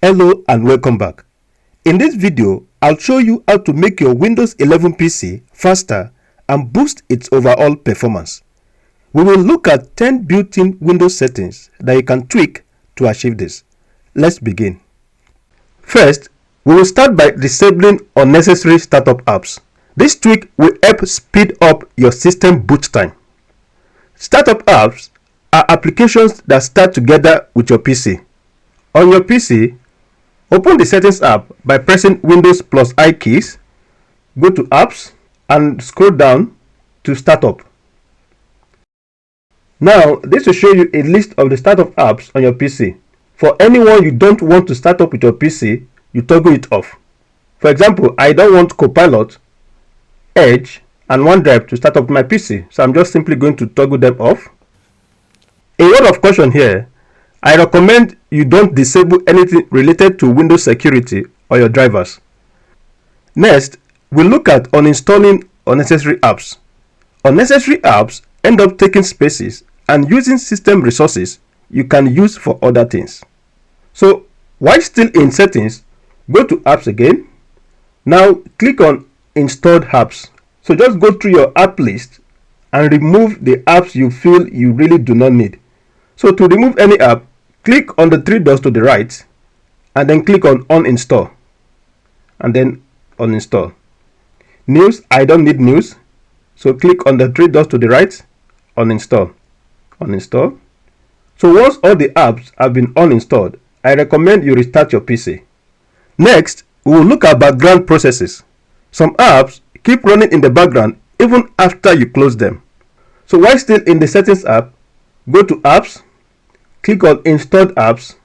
Hello and welcome back. In this video, I'll show you how to make your Windows 11 PC faster and boost its overall performance. We will look at 10 built-in Windows settings that you can tweak to achieve this. Let's begin. First, we will start by disabling unnecessary startup apps. This tweak will help speed up your system boot time. Startup apps are applications that start together with your PC. On your PC, open the Settings app by pressing Windows plus I keys, go to Apps and scroll down to Startup. Now, this will show you a list of the startup apps on your PC. For anyone you don't want to start up with your PC, you toggle it off. For example, I don't want Copilot, Edge and OneDrive to start up my PC, so I'm just simply going to toggle them off. A word of caution here, I recommend you don't disable anything related to Windows security or your drivers. Next, we'll look at uninstalling unnecessary apps. Unnecessary apps end up taking spaces and using system resources you can use for other things. So, while still in Settings, go to Apps again. Now, click on Installed Apps. So just go through your app list and remove the apps you feel you really do not need. So to remove any app, click on the three dots to the right and then click on Uninstall and then Uninstall. News, I don't need news. So click on the three dots to the right, Uninstall, Uninstall. So once all the apps have been uninstalled, I recommend you restart your PC. Next, we will look at background processes. Some apps keep running in the background even after you close them. So while still in the Settings app, go to Apps, click on Installed Apps.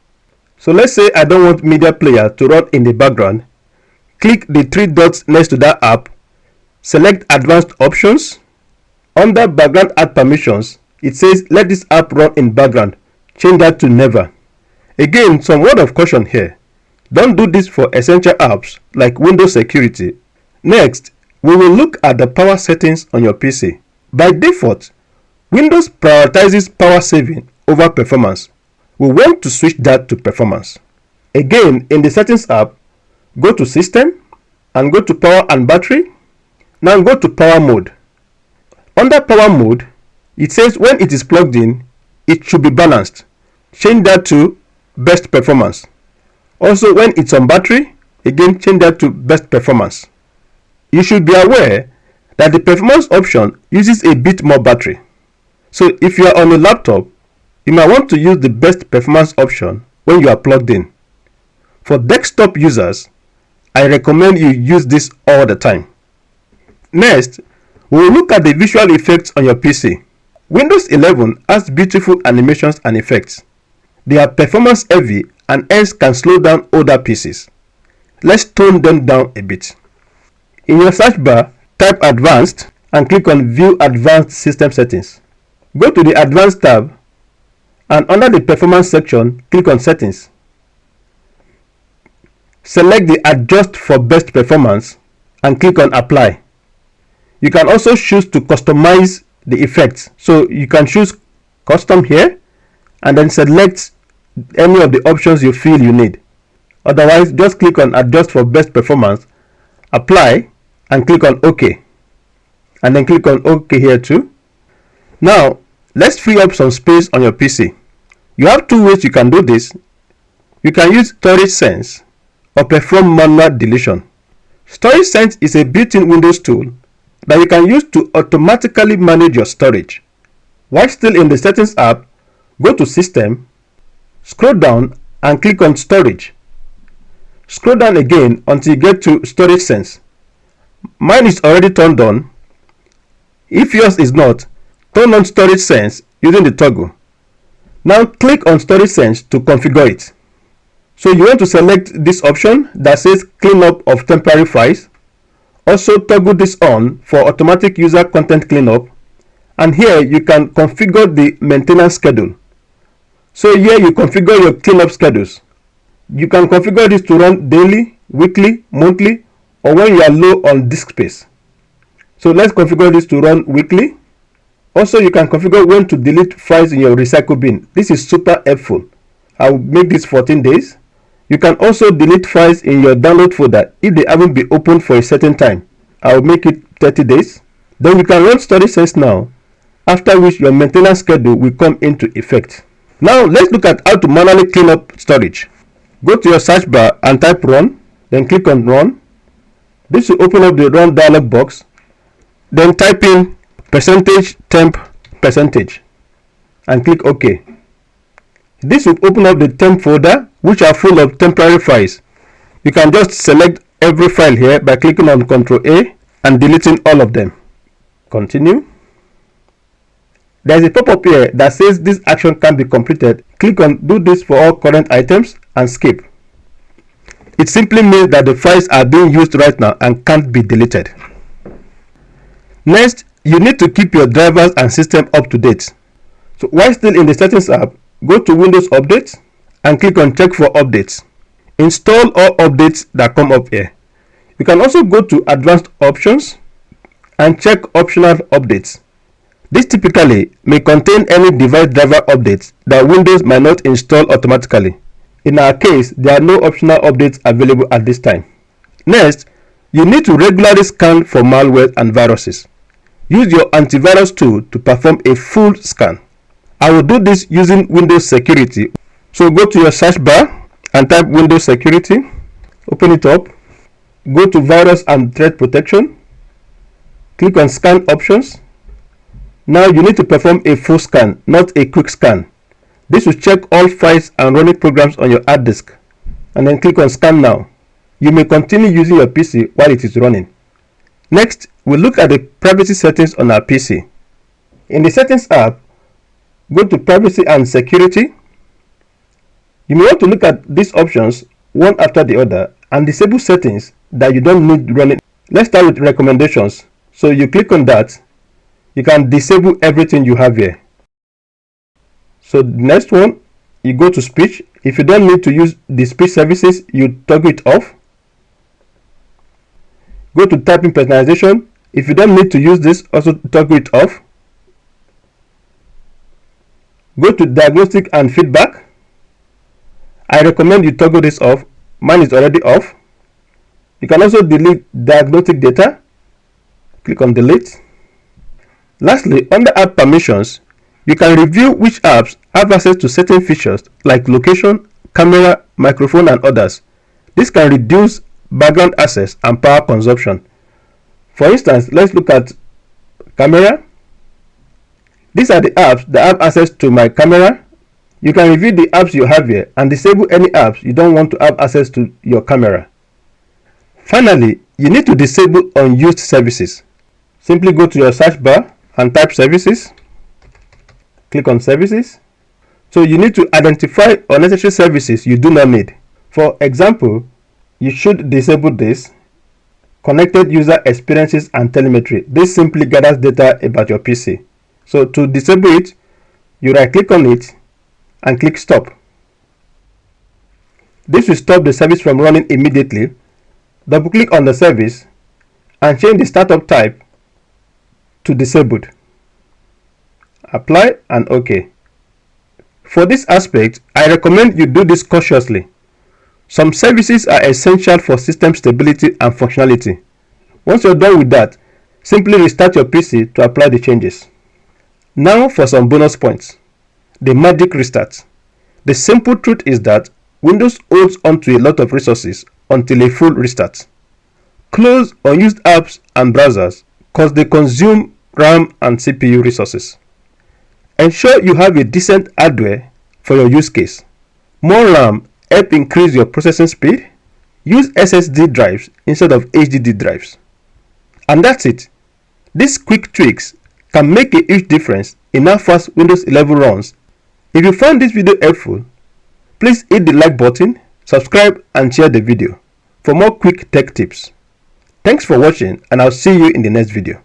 So let's say I don't want Media Player to run in the background. Click the three dots next to that app, select Advanced Options. Under Background Add Permissions, it says let this app run in background. Change that to Never. Again, some word of caution here. Don't do this for essential apps like Windows Security. Next, we will look at the power settings on your PC. By default, Windows prioritizes power saving over performance. We want to switch that to performance. Again, in the Settings app, go to System and go to Power and Battery. Now go to Power Mode. Under Power Mode, it says when it is plugged in, it should be balanced. Change that to Best Performance. Also, when it's on battery, again change that to Best Performance. You should be aware that the performance option uses a bit more battery. So if you are on a laptop, you might want to use the best performance option when you are plugged in. For desktop users, I recommend you use this all the time. Next, we will look at the visual effects on your PC. Windows 11 has beautiful animations and effects. They are performance heavy and hence can slow down older PCs. Let's tone them down a bit. In your search bar, type Advanced and click on View Advanced System Settings. Go to the Advanced tab and under the Performance section, click on Settings. Select the Adjust for Best Performance and click on Apply. You can also choose to customize the effects. So you can choose Custom here and then select any of the options you feel you need. Otherwise, just click on Adjust for Best Performance, Apply and click on OK. And then click on OK here too. Now, let's free up some space on your PC. You have two ways you can do this. You can use Storage Sense or perform manual deletion. Storage Sense is a built-in Windows tool that you can use to automatically manage your storage. While still in the Settings app, go to System, scroll down and click on Storage. Scroll down again until you get to Storage Sense. Mine is already turned on. If yours is not, turn on Storage Sense using the toggle. Now click on Storage Sense to configure it. So you want to select this option that says Cleanup of Temporary Files. Also toggle this on for automatic user content cleanup. And here you can configure the maintenance schedule. So here you configure your cleanup schedules. You can configure this to run daily, weekly, monthly, or when you are low on disk space. So let's configure this to run weekly. Also, you can configure when to delete files in your recycle bin. This is super helpful. I will make this 14 days. You can also delete files in your download folder if they haven't been opened for a certain time. I will make it 30 days. Then you can run study sense now, after which your maintenance schedule will come into effect. Now let's look at how to manually clean up storage. Go to your search bar and type run, then click on run. This will open up the run dialog box. Then type in %temp% and click OK. This will open up the temp folder, which are full of temporary files. You can just select every file here by clicking on Ctrl A and deleting all of them. Continue. There is a pop-up here that says this action can be completed. Click on do this for all current items and skip. It simply means that the files are being used right now and can't be deleted. Next, you need to keep your drivers and system up to date. So while still in the settings app, go to Windows Updates and click on check for updates. Install all updates that come up here. You can also go to advanced options and check optional updates. This typically may contain any device driver updates that Windows might not install automatically. In our case, there are no optional updates available at this time. Next, you need to regularly scan for malware and viruses. Use your antivirus tool to perform a full scan. I will do this using Windows Security. So go to your search bar and type Windows Security. Open it up. Go to Virus and Threat Protection. Click on Scan Options. Now you need to perform a full scan, not a quick scan. This will check all files and running programs on your hard disk. And then click on Scan Now. You may continue using your PC while it is running. Next, we'll look at the privacy settings on our PC. In the Settings app, go to Privacy and Security. You may want to look at these options one after the other and disable settings that you don't need running. Let's start with recommendations. So you click on that. You can disable everything you have here. So the next one, you go to speech. If you don't need to use the speech services, you toggle it off. Go to typing personalization. If you don't need to use this, also toggle it off. Go to diagnostic and feedback. I recommend you toggle this off. Mine is already off. You can also delete diagnostic data. Click on delete. Lastly, under app permissions, you can review which apps have access to certain features like location, camera, microphone, and others. This can reduce background access and power consumption. For instance, let's look at camera. These are the apps that have access to my camera. You can review the apps you have here and disable any apps you don't want to have access to your camera. Finally, you need to disable unused services. Simply go to your search bar and type services. Click on services. So you need to identify unnecessary services you do not need. For example, you should disable this. Connected user experiences and telemetry. This simply gathers data about your PC. So to disable it, you right click on it and click stop. This will stop the service from running immediately. Double click on the service and change the startup type to disabled. Apply and OK. For this aspect, I recommend you do this cautiously. Some services are essential for system stability and functionality. Once you're done with that, simply restart your PC to apply the changes. Now for some bonus points. The magic restart. The simple truth is that Windows holds onto a lot of resources until a full restart. Close unused apps and browsers because they consume RAM and CPU resources. Ensure you have a decent hardware for your use case. More RAM help increase your processing speed. Use SSD drives instead of HDD drives. And that's it. These quick tweaks can make a huge difference in how fast Windows 11 runs. If you found this video helpful, please hit the like button, subscribe and share the video for more quick tech tips. Thanks for watching and I'll see you in the next video.